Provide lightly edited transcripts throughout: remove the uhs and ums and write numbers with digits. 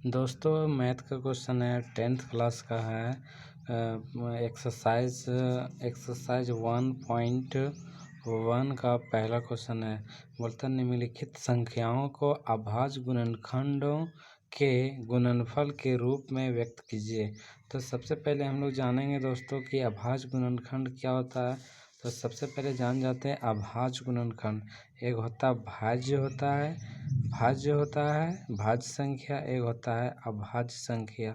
दोस्तों मैथ का क्वेश्चन है, 10th क्लास का है। एक्सरसाइज 1.1 का पहला क्वेश्चन है। बोलता निम्नलिखित संख्याओं को अभाज्य गुणनखंडों के गुणनफल के रूप में व्यक्त कीजिए। तो सबसे पहले हम लोग जानेंगे दोस्तों कि अभाज्य गुणनखंड क्या होता है। तो सबसे पहले जान जाते हैं अभाज्य गुणनखंड। एक होता है भाज्य होता है, भाज्य संख्या, एक होता है अभाज्य संख्या।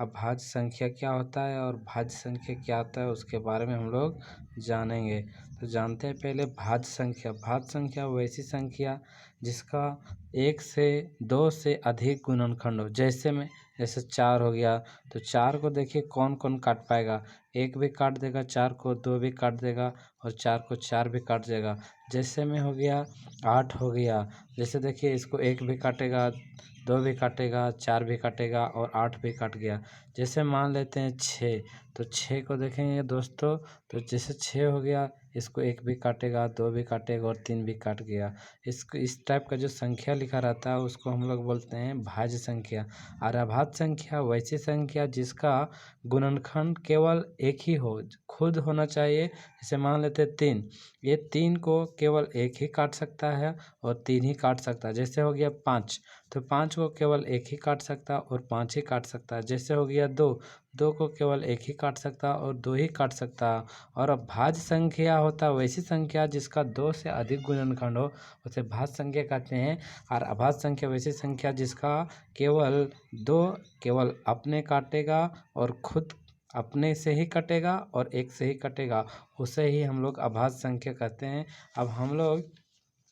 अभाज्य संख्या क्या होता है और भाज्य संख्या क्या होता है उसके बारे में हम लोग जानेंगे। तो जानते हैं पहले भाज्य संख्या। भाज्य संख्या वैसी संख्या जिसका 1 से 2 से अधिक गुणनखंड हो। जैसे 4 हो गया, तो 4 को देखिए कौन कौन काट पाएगा। 1 भी काट देगा 4 को, 2 भी काट देगा और 4 को 4 भी काट देगा। जैसे में हो गया 8 हो गया। जैसे देखिए इसको 1 भी काटेगा, 2 भी काटेगा, 4 भी काटेगा और 8 भी काट गया। जैसे मान लेते हैं 6, तो 6 को देखेंगे दोस्तों, तो जैसे 6 हो गया, इसको 1 भी काटेगा, 2 भी काटेगा और 3 भी काट गया। इसको इस टाइप का जो संख्या लिखा रहता है उसको हम लोग बोलते हैं भाज्य संख्या। और अभाज्य संख्या वैसी संख्या जिसका गुणनखंड केवल एक ही हो, खुद होना चाहिए। जैसे मान लेते हैं 3, ये 3 को केवल 1 ही काट सकता है और 3 ही काट सकता है। जैसे हो गया 5, तो 5 को केवल 1 ही काट सकता है और 5 ही काट सकता है। जैसे हो गया 2, 2 को केवल 1 ही काट सकता है और 2 ही काट सकता है। और अब भाज्य संख्या होता है वैसी संख्या जिसका 2 से अधिक गुणनखंड हो, उसे भाज्य संख्या कहते हैं। और अभाज्य संख्या वैसी संख्या जिसका केवल 2 केवल अपने काटेगा और खुद अपने से ही कटेगा और 1 से ही कटेगा, उसे ही हम लोग अभाज्य संख्या कहते हैं। अब हम लोग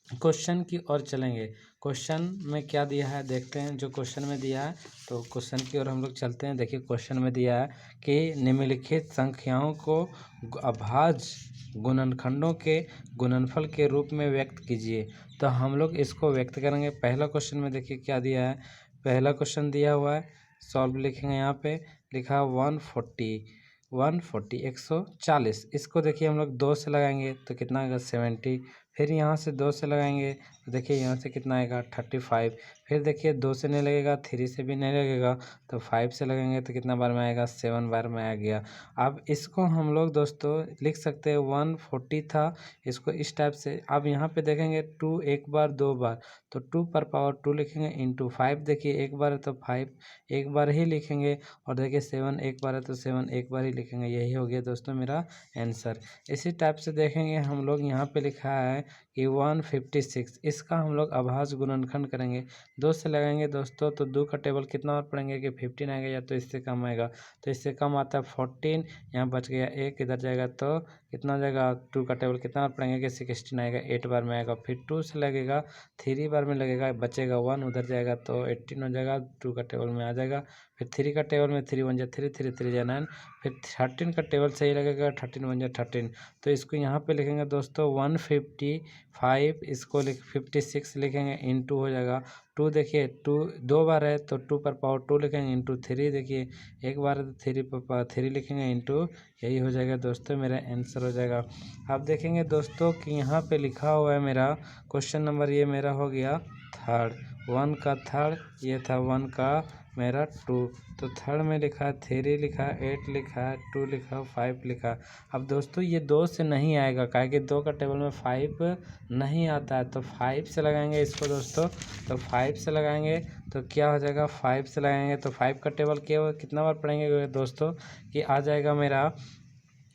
क्वेश्चन की ओर चलेंगे। क्वेश्चन में क्या दिया है देखते हैं। जो क्वेश्चन में दिया है तो क्वेश्चन की ओर हम लोग चलते हैं। देखिए क्वेश्चन में दिया है कि निम्नलिखित संख्याओं को अभाज्य गुणनखंडों के गुणनफल के रूप में व्यक्त कीजिए। तो हम लोग इसको व्यक्त करेंगे। पहला क्वेश्चन में देखिए क्या दिया है। पहला क्वेश्चन दिया हुआ है, सॉल्व लिखेंगे। यहाँ पे लिखा 140 इसको देखिए हम लोग 2 से लगाएंगे तो कितना आएगा 70। फिर यहाँ से 2 से लगाएंगे तो देखिए यहाँ से कितना आएगा 35। फिर देखिए 2 से नहीं लगेगा, 3 से भी नहीं लगेगा, तो 5 से लगेंगे तो कितना बार में आएगा 7 बार में आ गया। अब इसको हम लोग दोस्तों लिख सकते हैं 140 था, इसको इस टाइप से। अब यहाँ पे देखेंगे 2 एक बार 2 बार, तो 2 पर पावर 2 लिखेंगे इंटू 5। देखिए एक बार है तो 5 एक बार ही लिखेंगे और देखिए 7 एक बार है तो 7 एक बार ही लिखेंगे। यही हो गया दोस्तों मेरा आंसर। इसी टाइप से देखेंगे हम लोग यहाँ पे लिखा है कि 156, इसका हम लोग अभाज्य गुणनखंड करेंगे। 2 से लगाएंगे दोस्तों तो 2 का टेबल कितना और पड़ेंगे कि 15 आएगा, या तो इससे कम आएगा। तो इससे कम आता है 14, यहाँ बच गया 1, इधर जाएगा तो कितना हो जाएगा। 2 का टेबल कितना और पड़ेंगे कि 16 आएगा, 8 बार में आएगा। फिर 2 से लगेगा 3 बार में लगेगा, बचेगा 1, उधर जाएगा तो 18 हो जाएगा, 2 का टेबल में आ जाएगा। फिर 3 का टेबल में 3 1 जा 3, 3 3 जा 9। फिर 13 का टेबल सही लगेगा, 13 1 जा 13। तो इसको यहाँ पे लिखेंगे दोस्तों 155, इसको 56 लिखेंगे, इंटू हो जाएगा 2। देखिए 2 2 बार है तो 2 पर पावर 2 लिखेंगे, इंटू 3। देखिए एक बार है तो 3 पर पावर 3 लिखेंगे, इंटू। यही हो जाएगा दोस्तों मेरा आंसर हो जाएगा। अब देखेंगे दोस्तों कि यहाँ पे लिखा हुआ है मेरा क्वेश्चन नंबर, ये मेरा हो गया थर्ड। 1 का थर्ड, ये था 1 का मेरा 2। तो थर्ड में लिखा 3 लिखा, 8 लिखा, 2 लिखा, 5 लिखा। अब दोस्तों ये 2 से नहीं आएगा, काहे कि 2 का टेबल में 5 नहीं आता है। तो 5 से लगाएंगे इसको दोस्तों, तो 5 से लगाएंगे तो क्या हो जाएगा। 5 से लगाएंगे तो 5 का टेबल कितना बार पढ़ेंगे दोस्तों कि आ जाएगा मेरा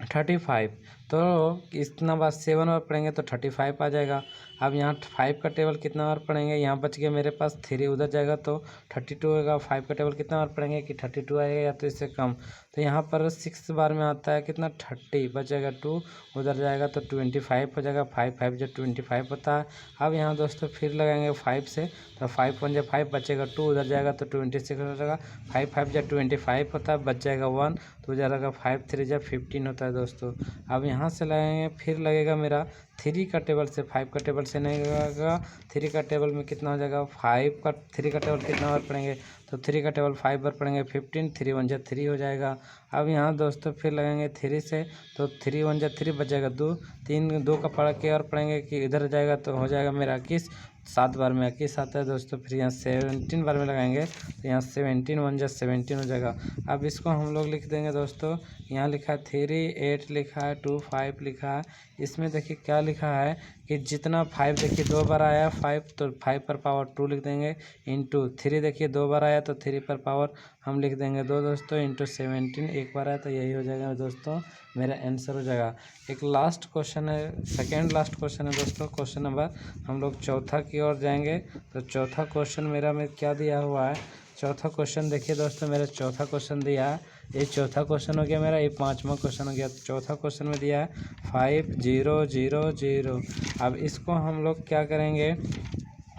35। तो इतना बार 7 बार पढ़ेंगे तो 35 आ जाएगा। अब यहाँ 5 का टेबल कितना बार पढ़ेंगे, यहाँ बच गया मेरे पास 3, उधर जाएगा तो 32 होगा। 5 का टेबल कितना बार पढ़ेंगे कि 32 आएगा, या तो इससे कम। तो यहाँ पर 6 बार में आता है कितना 30, बचेगा 2, उधर जाएगा तो 25 हो जाएगा। 5 5 जो 25 होता है। अब यहाँ दोस्तों फिर लगाएंगे 5 से, तो 5 1 जो 5 बचेगा 2, उधर जाएगा तो 26 हो जाएगा। 5 5 जो 25 होता है, बच जाएगा 1, तो उधर जाएगा 5 3 जो 15 होता है दोस्तों। अब यहाँ से लगाएंगे, फिर लगेगा मेरा 3 का टेबल से, 5 का टेबल से नहीं लगेगा। 3 का टेबल में कितना हो जाएगा 5 का, 3 का टेबल कितना बार पढ़ेंगे तो 3 का टेबल 5 बार पढ़ेंगे, 15, 3 1 जा 3 हो जाएगा। अब यहाँ दोस्तों फिर लगेंगे 3 से, तो 3 1 जा 3 बच जाएगा 2, 3 2 का पढ़ के और पढ़ेंगे कि इधर जाएगा तो हो जाएगा मेरा 21, 7 बार में 21 आता है दोस्तों। फिर यहाँ 17 बार में लगाएंगे तो यहाँ 17 1 जा 17 हो जाएगा। अब इसको हम लोग लिख देंगे दोस्तों। यहाँ लिखा है 3 8 लिखा है 2 5 लिखा है। इसमें देखिए क्या लिखा है कि जितना 5 देखिए 2 बार आया 5 तो 5 पर पावर 2 लिख देंगे, इंटू 3 देखिए 2 बार आया तो 3 पर पावर हम लिख देंगे 2 दोस्तों, इंटू 17 एक बार आया तो यही हो जाएगा दोस्तों, मेरा आंसर हो जाएगा। एक लास्ट क्वेश्चन है, सेकेंड लास्ट क्वेश्चन है दोस्तों। क्वेश्चन नंबर हम लोग चौथा की ओर जाएंगे। तो चौथा क्वेश्चन मेरा में क्या दिया हुआ है, चौथा क्वेश्चन देखिए दोस्तों, मेरा चौथा क्वेश्चन दिया है, ये चौथा क्वेश्चन हो गया मेरा, ये पांचवा क्वेश्चन हो गया। चौथा क्वेश्चन में दिया है 5 0 0 0। अब इसको हम लोग क्या करेंगे,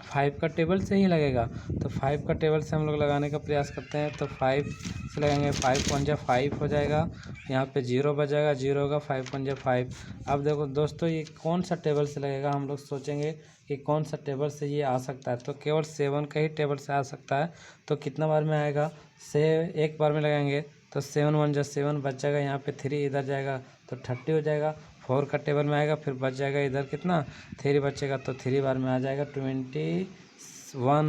5 का टेबल से ही लगेगा, तो 5 का टेबल से हम लोग लगाने का प्रयास करते हैं। तो 5 से लगाएंगे, 5 1 जा 5 हो जाएगा, यहाँ पे 0 बचेगा, 0 होगा, 5 1 जा 5। अब देखो दोस्तों ये कौन सा टेबल से लगेगा, हम लोग सोचेंगे कि कौन सा टेबल से ये आ सकता है, तो केवल 7 का ही टेबल से आ सकता है। तो कितना बार में आएगा, से एक बार में लगाएंगे तो 7 1 जा 7 बच जाएगा, यहाँ पे 3 इधर जाएगा तो 30 हो जाएगा। 4 का टेबल में आएगा, फिर बच जाएगा इधर कितना 3 बचेगा, तो 3 बार में आ जाएगा 21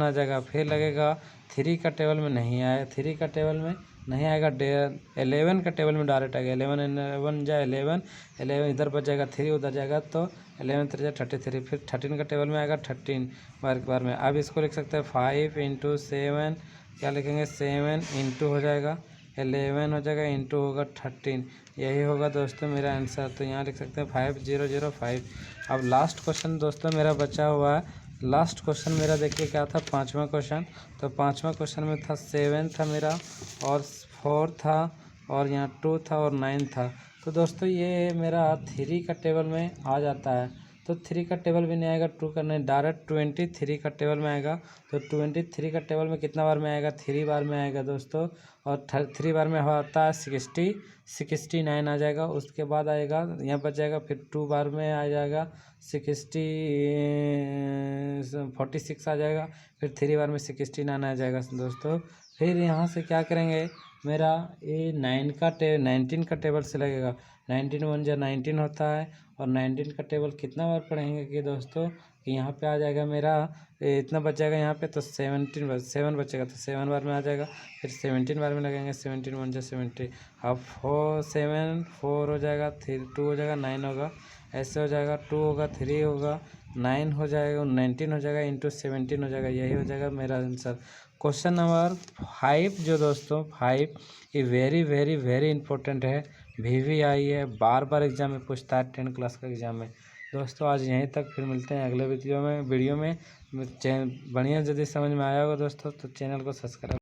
आ जाएगा। फिर लगेगा 3 का टेबल में नहीं आया, 3 का टेबल में नहीं आएगा, 11 का टेबल में डायरेक्ट आ गया, 11 11 जा 11 11 इधर बच जाएगा, 3 उधर जाएगा तो 11 3 जा 33। फिर 13 का टेबल में आएगा 13 बार में। अब इसको लिख सकते हैं 5 इंटू 7, क्या लिखेंगे 7 इंटू हो जाएगा 11 हो जाएगा, इंटू होगा 13, यही होगा दोस्तों मेरा आंसर। तो यहाँ लिख सकते हैं 5 0 0 5। अब लास्ट क्वेश्चन दोस्तों मेरा बचा हुआ है। लास्ट क्वेश्चन मेरा देखिए क्या था, पांचवा क्वेश्चन। तो पांचवा क्वेश्चन में था 7 था मेरा, और 4 था, और यहाँ 2 था, और 9 था। तो दोस्तों ये मेरा 3 का टेबल में आ जाता है, तो 3 का टेबल भी नहीं आएगा, 2 का नहीं, डायरेक्ट 23 का टेबल में आएगा। तो 23 का टेबल में कितना बार में आएगा, 3 बार में आएगा दोस्तों, और 3 बार में होता है 69 आ जाएगा। उसके बाद आएगा यहाँ बच जाएगा, फिर 2 बार में आ जाएगा 46 आ जाएगा, फिर 3 बार में 69 आ जाएगा दोस्तों। फिर यहाँ से क्या करेंगे, मेरा ये 19 का टेबल से लगेगा, 19 1 जा 19 होता है, और 19 का टेबल कितना बार पढ़ेंगे कि दोस्तों कि यहाँ पे आ जाएगा मेरा इतना बच जाएगा यहाँ पे, तो 7 बचेगा, तो 7 बार में आ जाएगा। फिर 17 बार में लगेंगे, 17 1 जा 17। अब 4 7 4 हो जाएगा, 3 2 हो जाएगा, 9 होगा, ऐसे हो जाएगा, 2 होगा, 3 होगा, 9 हो जाएगा, 19 हो जाएगा, इंटू 17 हो जाएगा, यही हो जाएगा मेरा आंसर। क्वेश्चन नंबर 5 जो दोस्तों 5 ये वेरी वेरी वेरी इंपॉर्टेंट है, VVI है, बार बार एग्जाम में पूछता है 10 क्लास का एग्जाम में दोस्तों। आज यहीं तक, फिर मिलते हैं अगले वीडियो में। बढ़िया यदि समझ में आया होगा दोस्तों तो चैनल को सब्सक्राइब